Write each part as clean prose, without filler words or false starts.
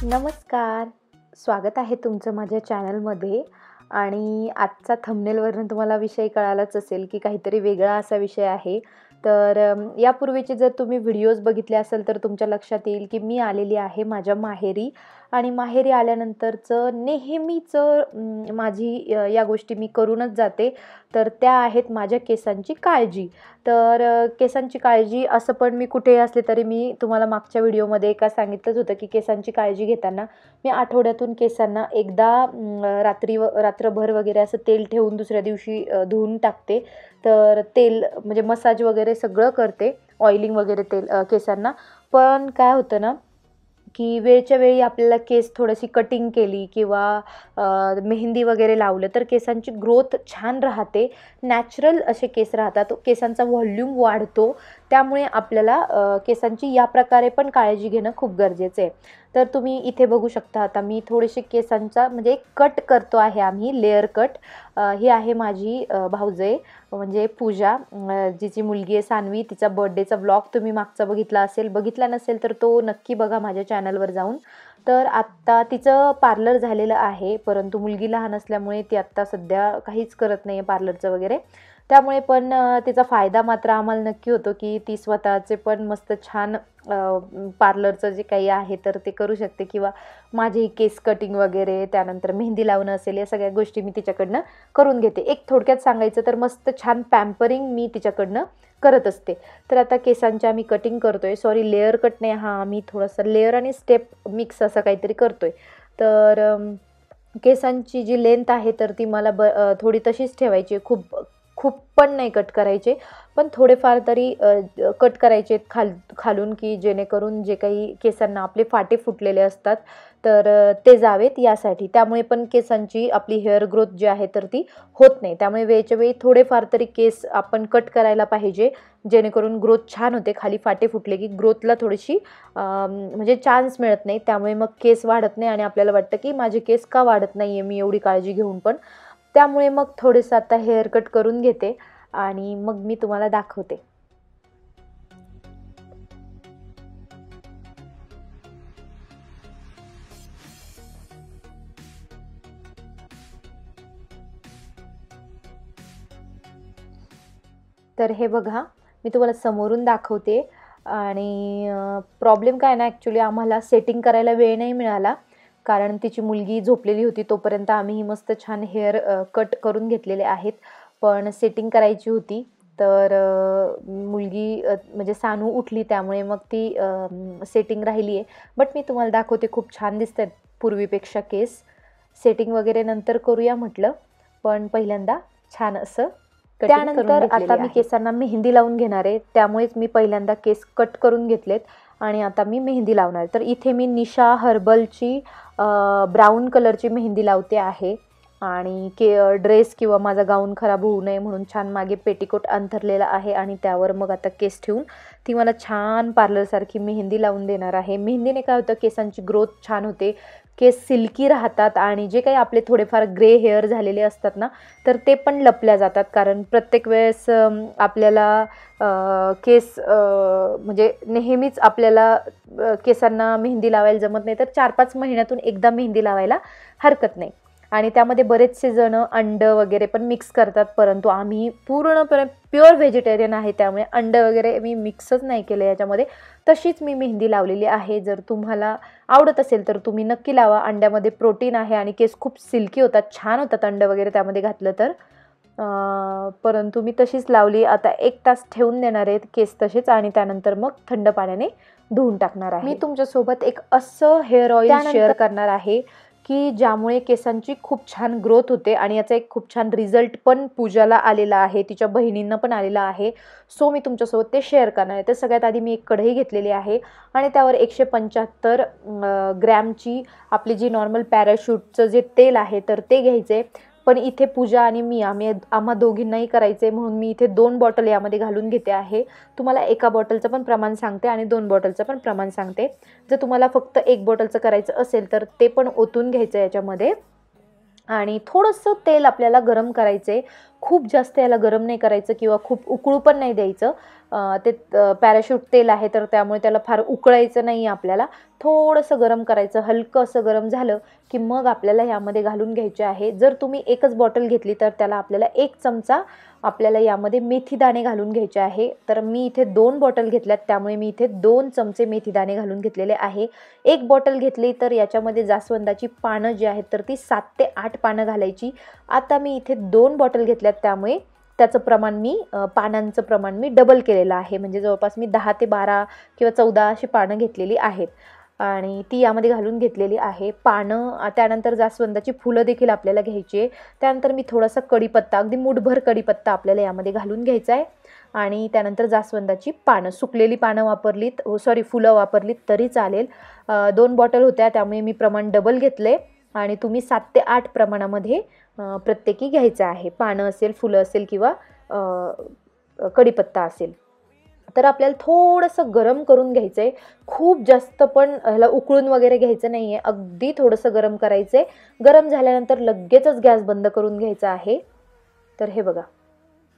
नमस्कार, स्वागत आहे तुमचं माझ्या चॅनलमध्ये. आणि आजचा थंबनेलवरून तुम्हाला विषय कळालाच असेल की काहीतरी वेगळा असा विषय आहे. तर यापूर्वीचे जर तुम्ही व्हिडिओज बघितले असेल तर तुमच्या लक्षात येईल की मी आलेली आहे माझ्या माहेरी. आणि माहेरी आल्यानंतरचं नेहमीचं माझी या गोष्टी मी करूनच जाते. तर त्या आहेत माझ्या केसांची काळजी. तर केसांची काळजी असं पण मी कुठेही असले तरी मी तुम्हाला मागच्या व्हिडिओमध्ये एका सांगितलंच होतं की केसांची काळजी घेताना मी आठवड्यातून केसांना एकदा रात्रभर वगैरे असं तेल ठेवून दुसऱ्या दिवशी धुवून टाकते. तर तेल म्हणजे मसाज वगैरे सगळं करते, ऑइलिंग वगैरे तेल केसांना. पण काय होतं ना की वेळच्या वेळी आपल्याला केस थोडीशी कटिंग केली किंवा मेहंदी वगैरे लावलं तर केसांची ग्रोथ छान राहते, नॅचरल असे केस राहतात, केसांचा व्हॉल्यूम वाढतो. त्यामुळे आपल्याला केसांची या प्रकारे पण काळजी घेणं खूप गरजेचं आहे. तर तुम्ही इथे बघू शकता, आता मी थोडेसे केसांचा म्हणजे कट करतो आहे आम्ही, लेअर कट. ही आहे माझी भाऊजय म्हणजे पूजा, जिची मुलगी आहे सान्वी. तिचा बर्थडेचा व्लॉग तुम्ही मागचा बघितला असेल, बघितला नसेल तर तो नक्की बघा माझ्या चॅनलवर जाऊन. तर आत्ता तिचं पार्लर झालेलं आहे, परंतु मुलगी लहान असल्यामुळे ती आत्ता सध्या काहीच करत नाही आहे पार्लरचं वगैरे. त्यामुळे पण तिचा फायदा मात्र आम्हाला नक्की होतो की ती स्वतःचे पण मस्त छान पार्लरचं जे काही आहे तर ते करू शकते, किंवा माझी केस कटिंग वगैरे त्यानंतर मेहंदी लावणं असेल, या सगळ्या गोष्टी मी तिच्याकडनं करून घेते. एक थोडक्यात सांगायचं तर मस्त छान पॅम्परिंग मी तिच्याकडनं करत असते. तर आता केसांच्या आम्ही कटिंग करतोय, सॉरी लेअर कट नाही, हां आम्ही थोडंसं लेअर आणि स्टेप मिक्स असं काहीतरी करतोय. तर केसांची जी लेंथ आहे तर ती मला थोडी तशीच ठेवायची, खूप खूप पण नाही कट करायचे, पण थोडेफार तरी कट करायचे खालून, की जेणेकरून जे काही केसांना आपले फाटे फुटलेले असतात तर ते जावेत यासाठी. त्यामुळे पण केसांची आपली हेअर ग्रोथ जी आहे तर ती होत नाही. त्यामुळे वेळच्या वेळी थोडेफार तरी केस आपण कट करायला पाहिजे, जेणेकरून ग्रोथ छान होते. खाली फाटे फुटले की ग्रोथला थोडीशी म्हणजे चान्स मिळत नाही, त्यामुळे मग केस वाढत नाही आणि आपल्याला वाटतं की माझे केस का वाढत नाही आहे मी एवढी काळजी घेऊन पण. त्यामुळे मग थोडंसं आता हेअर कट करून घेते आणि मग मी तुम्हाला दाखवते. तर हे बघा, मी तुम्हाला समोरून दाखवते. आणि प्रॉब्लेम काय ना, ॲक्च्युली आम्हाला सेटिंग करायला वेळ नाही मिळाला, कारण तिची मुलगी झोपलेली होती तोपर्यंत आम्ही मस्त छान हेअर कट करून घेतलेले आहेत. पण सेटिंग करायची होती तर मुलगी म्हणजे सानू उठली, त्यामुळे मग ती सेटिंग राहिली आहे. बट मी तुम्हाला दाखवते, खूप छान दिसत आहेत पूर्वीपेक्षा केस. सेटिंग वगैरे नंतर करूया म्हटलं, पण पहिल्यांदा छान असं. त्यानंतर आता मी केसांना मेहंदी लावून घेणार आहे, त्यामुळेच मी पहिल्यांदा केस कट करून घेतलेत आणि आता मी मेहंदी लावणार आहे. तर इथे मी निशा हर्बलची ब्राऊन कलरची मेहंदी लावते आहे. आणि ड्रेस किंवा माझा गाऊन खराब होऊ नये म्हणून छान मागे पेटीकोट अंथरलेला आहे आणि त्यावर मग आता केस ठेवून ती मला छान पार्लरसारखी मेहंदी लावून देणार आहे. मेहंदीने काय होतं, केसांची ग्रोथ छान होते, केस सिल्की राहतात आणि जे काही आपले थोडेफार ग्रे हेअर झालेले असतात ना तर ते पण लपल्या जातात. कारण प्रत्येक वेळेस आपल्याला केस म्हणजे नेहमीच आपल्याला केसांना मेहंदी लावायला जमत नाही, तर 4-5 महिन्यातून एकदा मेहंदी लावायला हरकत नाही. आणि त्यामध्ये बरेचसे जण अंडं वगैरे पण मिक्स करतात, परंतु आम्ही पूर्णपणे प्युअर व्हेजिटेरियन आहे, त्यामुळे अंडं वगैरे मी मिक्सच नाही केलं याच्यामध्ये. तशीच मी मेहंदी लावलेली आहे. जर तुम्हाला आवडत असेल तर तुम्ही नक्की लावा. अंड्यामध्ये प्रोटीन आहे आणि केस खूप सिल्की होतात, छान होतात अंडं वगैरे त्यामध्ये घातलं तर. परंतु मी तशीच लावली. आता 1 तास ठेवून देणार आहेत केस तसेच आणि त्यानंतर मग थंड पाण्याने धुवून टाकणार आहे. मी तुमच्यासोबत एक असं हेअर ऑइल शेअर करणार आहे की ज्यामुळे केसांची खूप छान ग्रोथ होते आणि याचा एक खूप छान रिझल्ट पण पूजाला आलेला आहे, तिच्या बहिणींना पण आलेला आहे. सो मी तुमच्यासोबत ते शेअर करणार आहे. तर सगळ्यात आधी मी एक कढई घेतलेली आहे आणि त्यावर 175 ग्रॅमची आपली जी नॉर्मल पॅराशूटचं जे तेल आहे तर ते घ्यायचं आहे. पण इथे पूजा आणि मी आम्हा दोघींनाही करायचे म्हणून मी इथे 2 बॉटल यामध्ये घालून घेते आहे. तुम्हाला एका बॉटलचं पण प्रमाण सांगते आणि 2 बॉटलचं पण प्रमाण सांगते. जर तुम्हाला फक्त 1 बॉटलचं करायचं असेल तर ते पण ओतून घ्यायचं याच्यामध्ये. आणि थोडंसं तेल आपल्याला गरम करायचं आहे, खूप जास्त याला गरम नाही करायचं किंवा खूप उकळू पण नाही द्यायचं. ते पॅराशूट तेल आहे तर त्यामुळे त्याला फार उकळायचं नाही आपल्याला. थोडंसं गरम करायचं, हलकं असं गरम झालं की मग आपल्याला यामध्ये घालून घ्यायचे आहे. जर तुम्ही एकच बॉटल घेतली तर त्याला आपल्याला 1 चमचा आपल्याला यामध्ये मेथी दाणे घालून घ्यायचे आहे. तर मी इथे 2 बॉटल घेतल्यात त्यामुळे मी इथे 2 चमचे मेथी दाणे घालून घेतलेले आहे. 1 बॉटल घेतली तर याच्यामध्ये जास्वंदाची पानं जी आहेत तर ती 7 ते 8 पानं घालायची. आता मी इथे 2 बॉटल घेतल्यात त्यामुळे त्याचं प्रमाण मी पानांचं प्रमाण मी डबल केलेलं आहे. म्हणजे जवळपास मी 10 ते 12 किंवा 14 अशी पानं घेतलेली आहेत आणि ती यामध्ये घालून घेतलेली आहे. पानं, त्यानंतर जास्वंदाची फुलं देखील आपल्याला घ्यायची आहे. त्यानंतर मी थोडासा कढीपत्ता, अगदी मूठभर कढीपत्ता आपल्याला यामध्ये घालून घ्यायचा आहे आणि त्यानंतर जास्वंदाची पानं, सुकलेली पानं वापरलीत, फुलं वापरलीत तरी चालेल. 2 बॉटल होत्या त्यामुळे मी प्रमाण डबल घेतले आणि तुम्ही 7 ते 8 प्रमाणामध्ये प्रत्येकी घ्यायचं आहे. पानं असेल, फुलं असेल किंवा कढीपत्ता असेल. तर आपल्याला थोडंसं गरम करून घ्यायचं आहे. खूप जास्त पण ह्याला उकळून वगैरे घ्यायचं नाही आहे. अगदी थोडंसं गरम करायचं आहे. गरम झाल्यानंतर लगेचच गॅस बंद करून घ्यायचा आहे. तर हे बघा,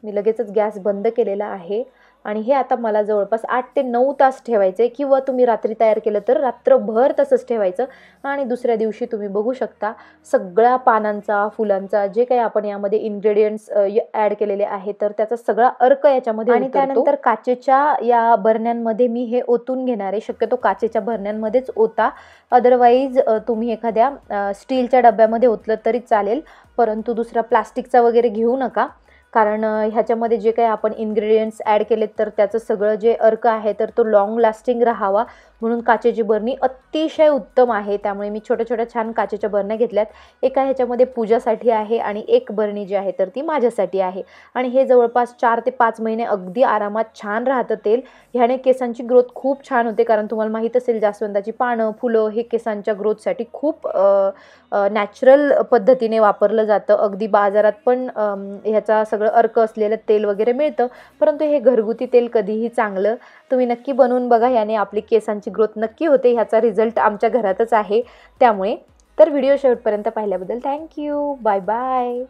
मी लगेचच गॅस बंद केलेला आहे आणि हे आता मला जवळपास 8 ते 9 तास ठेवायचं आहे किंवा तुम्ही रात्री तयार केलं तर रात्रभर तसंच ठेवायचं आणि दुसऱ्या दिवशी तुम्ही बघू शकता सगळ्या पानांचा, फुलांचा जे काही आपण यामध्ये इन्ग्रेडियंट्स ॲड केलेले आहे तर त्याचा सगळा अर्क याच्यामध्ये आणि त्यानंतर काचेच्या या बरण्यांमध्ये मी हे ओतून घेणार आहे. शक्यतो काचेच्या बरण्यांमध्येच ओता. अदरवाईज तुम्ही एखाद्या स्टीलच्या डब्यामध्ये ओतलं तरी चालेल, परंतु दुसरा प्लास्टिकचा वगैरे घेऊ नका. कारण ह्याच्यामध्ये जे काही आपण इन्ग्रेडियंट्स ॲड केलेत तर त्याचं सगळं जे अर्क आहे तर तो लाँग लास्टिंग राहावा म्हणून काचेची बरणी अतिशय उत्तम आहे. त्यामुळे मी छोट्या छोट्या छान काचेच्या बरण्या घेतल्यात. एका ह्याच्यामध्ये पूजासाठी आहे आणि एक बरणी जी आहे तर ती माझ्यासाठी आहे आणि हे जवळपास 4 ते 5 महिने अगदी आरामात छान राहतं तेल. ह्याने केसांची ग्रोथ खूप छान होते. कारण तुम्हाला माहीत असेल जास्वंदाची पानं, फुलं हे केसांच्या ग्रोथसाठी खूप नॅचरल पद्धतीने वापरलं जातं. अगदी बाजारात पण ह्याचा सगळं अर्क असलेलं तेल वगैरे मिळतं, परंतु हे घरगुती तेल कधीही चांगलं. तुम्ही नक्की बनवून बघा, याने आपली केसांची ग्रोथ नक्की होते. ह्याचा रिझल्ट आमच्या घरातच आहे त्यामुळे. तर व्हिडिओ शेवटपर्यंत पाहिल्याबद्दल थँक्यू. Bye bye.